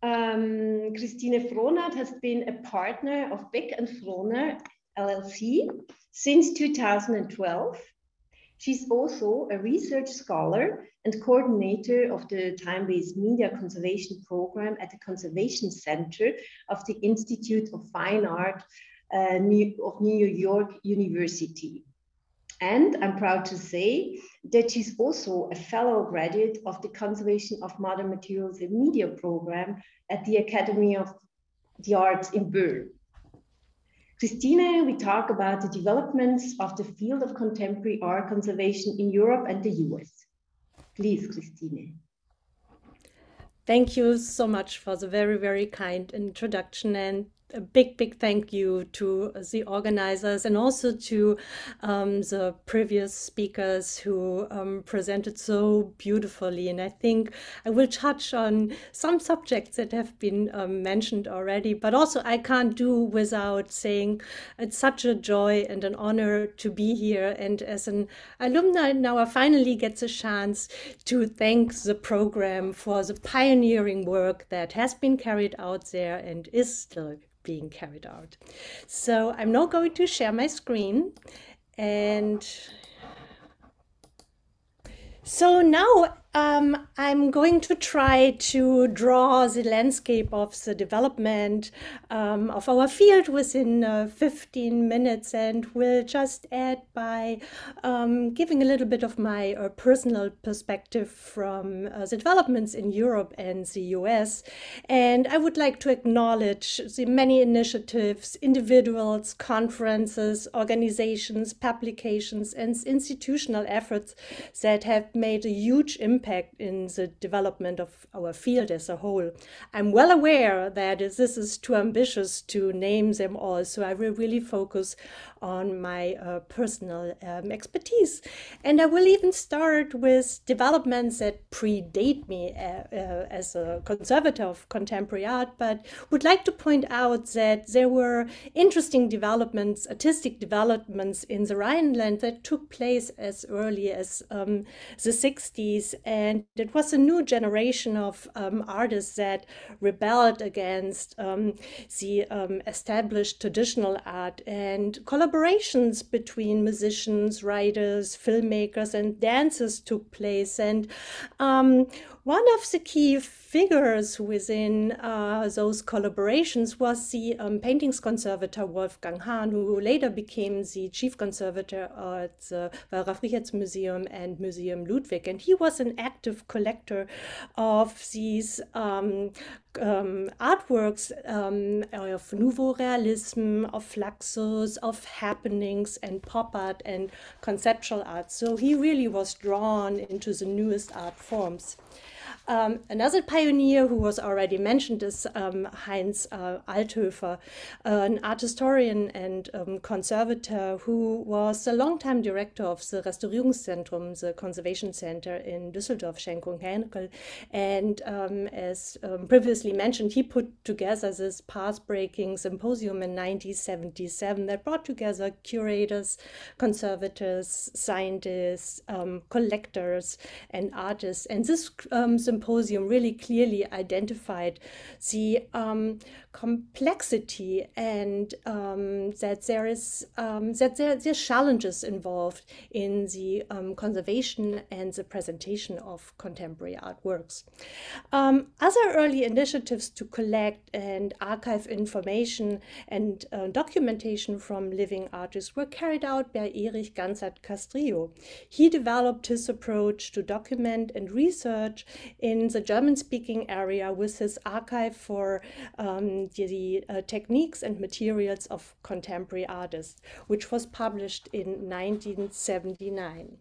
Christine Frohnert has been a partner of Beck and Frohner LLC since 2012. She's also a research scholar and coordinator of the time-based media conservation program at the Conservation Center of the Institute of Fine Art of New York University. And I'm proud to say that she's also a fellow graduate of the Conservation of Modern Materials and Media program at the Academy of the Arts in Bern. Christine, we talk about the developments of the field of contemporary art conservation in Europe and the US. Please, Christine. Thank you so much for the very, very kind introduction, and a big, big thank you to the organizers and also to the previous speakers who presented so beautifully. And I think I will touch on some subjects that have been mentioned already, but also I can't do without saying it's such a joy and an honor to be here. And as an alumni now, I finally get the chance to thank the program for the pioneering work that has been carried out there and is still being carried out. So I'm now going to share my screen, and so now I'm going to try to draw the landscape of the development of our field within 15 minutes, and will just add by giving a little bit of my personal perspective from the developments in Europe and the US. And I would like to acknowledge the many initiatives, individuals, conferences, organizations, publications, and institutional efforts that have made a huge impact in the development of our field as a whole. I'm well aware that this is too ambitious to name them all, so I will really focus on my personal expertise. And I will even start with developments that predate me as a conservator of contemporary art, but would like to point out that there were interesting developments, artistic developments in the Rhineland that took place as early as the 60s. And it was a new generation of artists that rebelled against the established traditional art, and collaborations between musicians, writers, filmmakers, and dancers took place. And one of the key figures within those collaborations was the paintings conservator Wolfgang Hahn, who later became the chief conservator at the Wallraf-Richartz-Museum and Museum Ludwig. And he was an active collector of these artworks of Nouveau Realism, of Fluxus, of happenings and pop art and conceptual art. So he really was drawn into the newest art forms. Another pioneer who was already mentioned is Heinz Althöfer, an art historian and conservator who was a longtime director of the Restaurierungszentrum, the conservation center in Düsseldorf, Schenkung Henkel. And as previously mentioned, he put together this path-breaking symposium in 1977 that brought together curators, conservators, scientists, collectors, and artists. And this symposium really clearly identified the complexity and that there's challenges involved in the conservation and the presentation of contemporary artworks. Other early initiatives to collect and archive information and documentation from living artists were carried out by Erich Gansert Castrillo. He developed his approach to document and research in the German-speaking area with his archive for the techniques and materials of contemporary artists, which was published in 1979.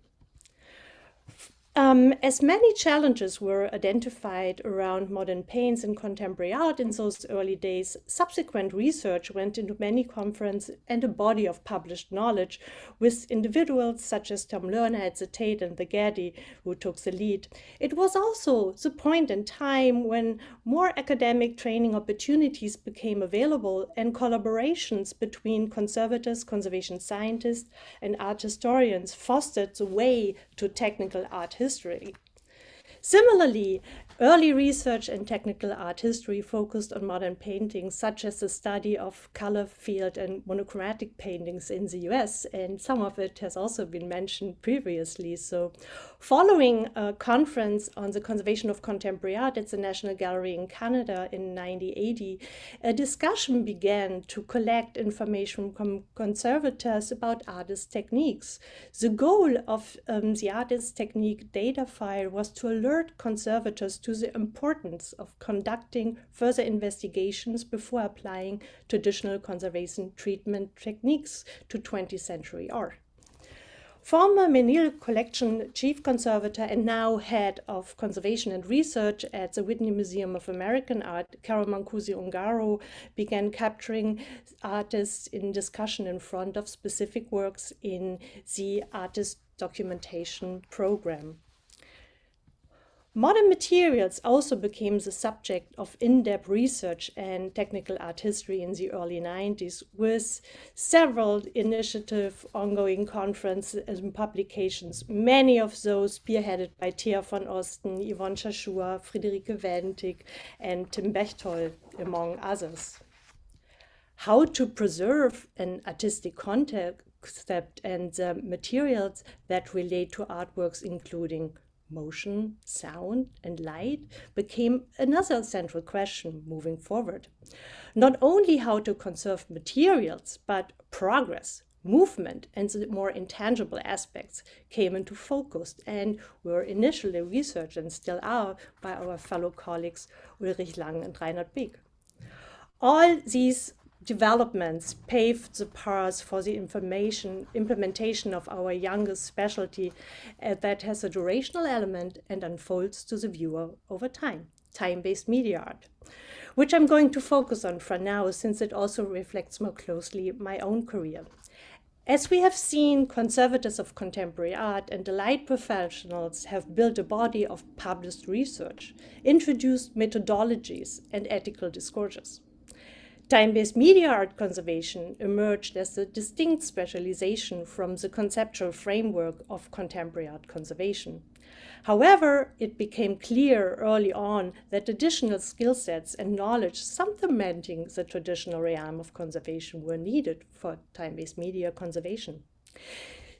As many challenges were identified around modern paints and contemporary art in those early days, subsequent research went into many conferences and a body of published knowledge with individuals such as Tom Lerner at the Tate and the Getty who took the lead. It was also the point in time when more academic training opportunities became available and collaborations between conservators, conservation scientists, and art historians fostered the way to technical art history. Similarly, Early research in technical art history focused on modern paintings, such as the study of color field and monochromatic paintings in the US, and some of it has also been mentioned previously. So, following a conference on the conservation of contemporary art at the National Gallery in Canada in 1980, a discussion began to collect information from conservators about artist techniques. The goal of the artist technique data file was to alert conservators to the importance of conducting further investigations before applying traditional conservation treatment techniques to 20th century art. Former Menil Collection Chief Conservator and now Head of Conservation and Research at the Whitney Museum of American Art, Carol Mancusi-Ungaro, began capturing artists in discussion in front of specific works in the artist documentation program. Modern materials also became the subject of in-depth research and technical art history in the early 90s, with several initiative, ongoing conferences and publications, many of those spearheaded by Thea von Osten, Yvonne Chachua, Friederike Wentig, and Tim Bechtold, among others. How to preserve an artistic concept and the materials that relate to artworks, including motion, sound, and light, became another central question moving forward. Not only how to conserve materials, but progress, movement, and the more intangible aspects came into focus and were initially researched and still are by our fellow colleagues Ulrich Lang and Reinhard Beek. All these developments paved the path for the implementation of our youngest specialty that has a durational element and unfolds to the viewer over time, time-based media art, which I'm going to focus on for now since it also reflects more closely my own career. As we have seen, conservators of contemporary art and allied professionals have built a body of published research, introduced methodologies and ethical discourses. Time-based media art conservation emerged as a distinct specialization from the conceptual framework of contemporary art conservation. However, it became clear early on that additional skill sets and knowledge supplementing the traditional realm of conservation were needed for time-based media conservation.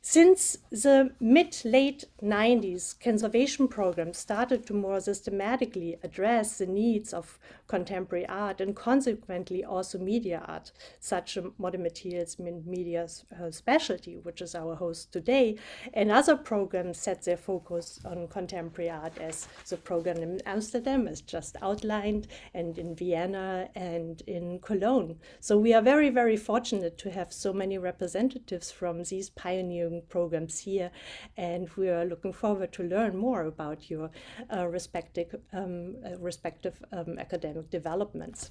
Since the mid-late 90s, conservation programs started to more systematically address the needs of contemporary art and consequently also media art, such as modern materials media specialty, which is our host today, and other programs set their focus on contemporary art, as the program in Amsterdam is just outlined, and in Vienna and in Cologne. So we are very, very fortunate to have so many representatives from these pioneering programs here, and we are looking forward to learn more about your respective academic developments.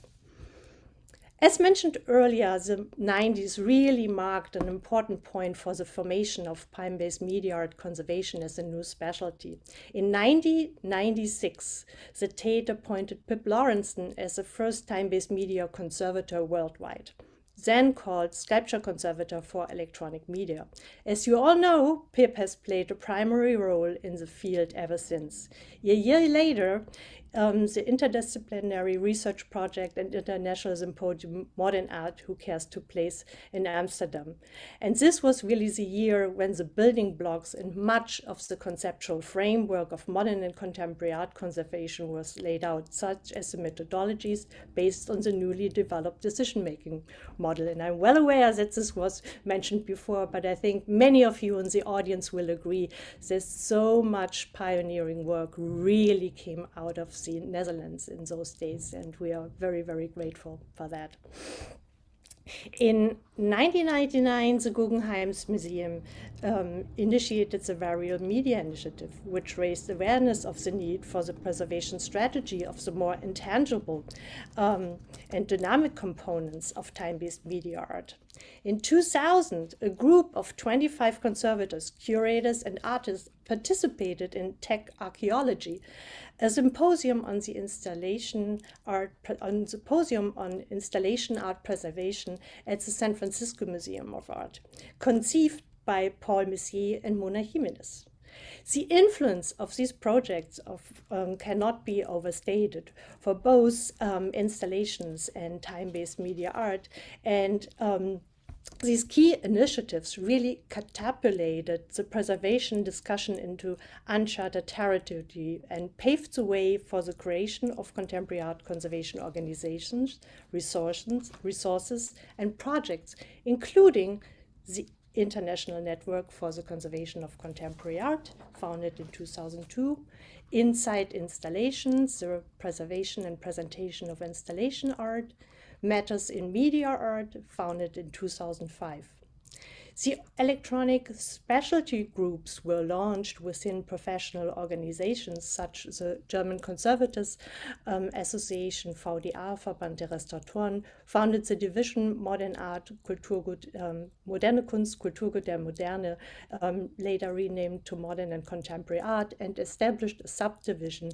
As mentioned earlier, the 90s really marked an important point for the formation of time-based media art conservation as a new specialty. In 1996, the Tate appointed Pip Lawrenson as the first time-based media conservator worldwide, then called Sculpture Conservator for Electronic Media. As you all know, Pip has played a primary role in the field ever since. A year later, the interdisciplinary research project and international symposium Modern Art Who Cares took place in Amsterdam. And this was really the year when the building blocks and much of the conceptual framework of modern and contemporary art conservation was laid out, such as the methodologies based on the newly developed decision-making model. And I'm well aware that this was mentioned before, but I think many of you in the audience will agree there's so much pioneering work really came out of the Netherlands in those days, and we are very, very grateful for that. In 1999, the Guggenheim Museum initiated the Varial Media Initiative, which raised awareness of the need for the preservation strategy of the more intangible and dynamic components of time-based media art. In 2000, a group of 25 conservators, curators, and artists participated in Tech Archaeology, a symposium on installation art preservation at the San Francisco Museum of Art, conceived by Paul Messier and Mona Jimenez. The influence of these projects cannot be overstated for both installations and time-based media art. And these key initiatives really catapulted the preservation discussion into uncharted territory and paved the way for the creation of contemporary art conservation organizations, resources, and projects, including the International Network for the Conservation of Contemporary Art, founded in 2002, Insight Installations, the preservation and presentation of installation art, Matters in Media Art, founded in 2005. The electronic specialty groups were launched within professional organizations such as the German Conservators Association, VDA, Verband der Restauratoren, founded the division Modern Art, Kulturgut, Moderne Kunst, Kulturgut der Moderne, later renamed to Modern and Contemporary Art, and established a subdivision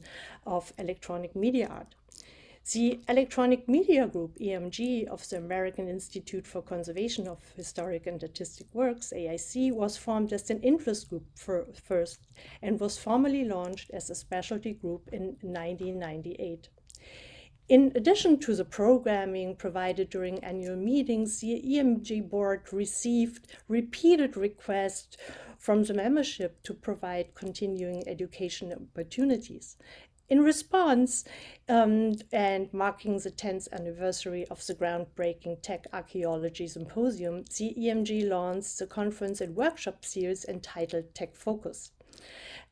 of electronic media art. The Electronic Media Group, EMG, of the American Institute for Conservation of Historic and Artistic Works, AIC, was formed as an interest group first and was formally launched as a specialty group in 1998. In addition to the programming provided during annual meetings, the EMG board received repeated requests from the membership to provide continuing education opportunities. In response, and marking the 10th anniversary of the groundbreaking Tech Archaeology Symposium, the EMG launched the conference and workshop series entitled Tech Focus.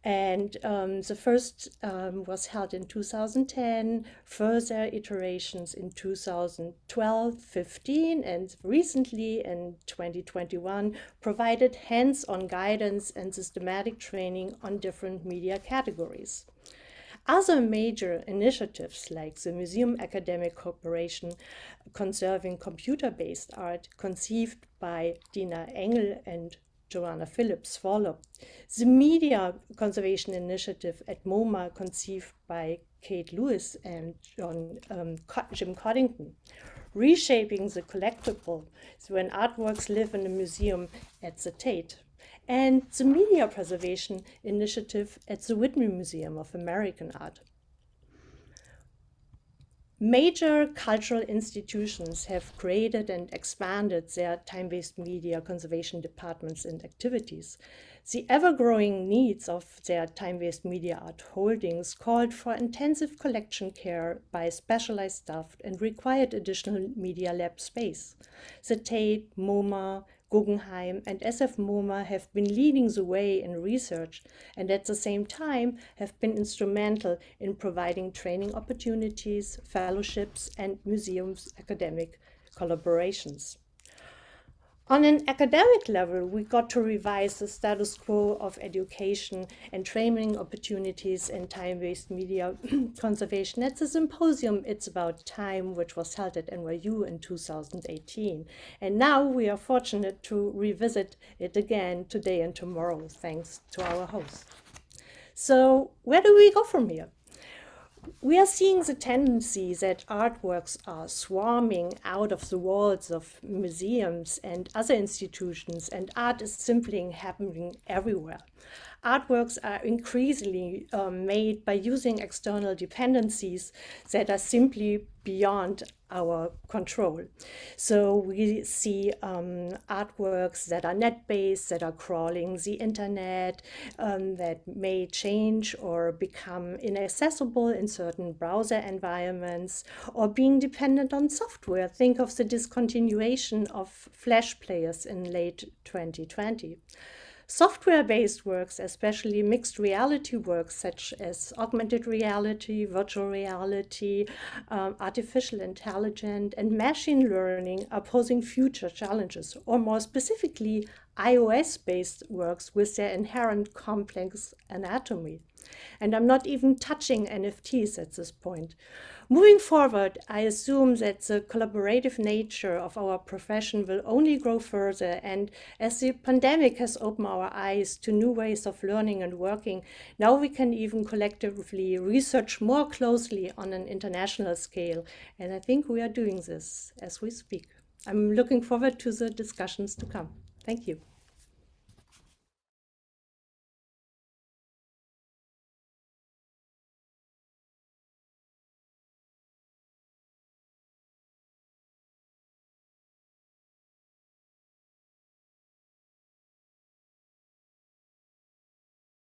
And the first was held in 2010, further iterations in 2012, 15, and recently in 2021 provided hands-on guidance and systematic training on different media categories. Other major initiatives like the Museum Academic Cooperation Conserving Computer-Based Art, conceived by Dina Engel and Joanna Phillips Forlop, the Media Conservation Initiative at MoMA, conceived by Kate Lewis and Jim Coddington, Reshaping the Collectible, when artworks live in a museum at the Tate, and the Media Preservation Initiative at the Whitney Museum of American Art. Major cultural institutions have created and expanded their time-based media conservation departments and activities. The ever-growing needs of their time-based media art holdings called for intensive collection care by specialized staff and required additional media lab space. The Tate, MoMA, Guggenheim, and SF MoMA have been leading the way in research and at the same time have been instrumental in providing training opportunities, fellowships, and museums academic collaborations. On an academic level, we got to revise the status quo of education and training opportunities in time-based media conservation at the symposium It's About Time, which was held at NYU in 2018. And now we are fortunate to revisit it again today and tomorrow, thanks to our host. So where do we go from here? We are seeing the tendency that artworks are swarming out of the walls of museums and other institutions, and art is simply happening everywhere. Artworks are increasingly made by using external dependencies that are simply beyond our control. So we see artworks that are net-based, that are crawling the internet, that may change or become inaccessible in certain browser environments, or being dependent on software. Think of the discontinuation of Flash players in late 2020. Software-based works, especially mixed reality works such as augmented reality, virtual reality, artificial intelligence, and machine learning, are posing future challenges, or more specifically, iOS-based works with their inherent complex anatomy. And I'm not even touching NFTs at this point. Moving forward, I assume that the collaborative nature of our profession will only grow further, and as the pandemic has opened our eyes to new ways of learning and working, now we can even collectively research more closely on an international scale, and I think we are doing this as we speak. I'm looking forward to the discussions to come. Thank you.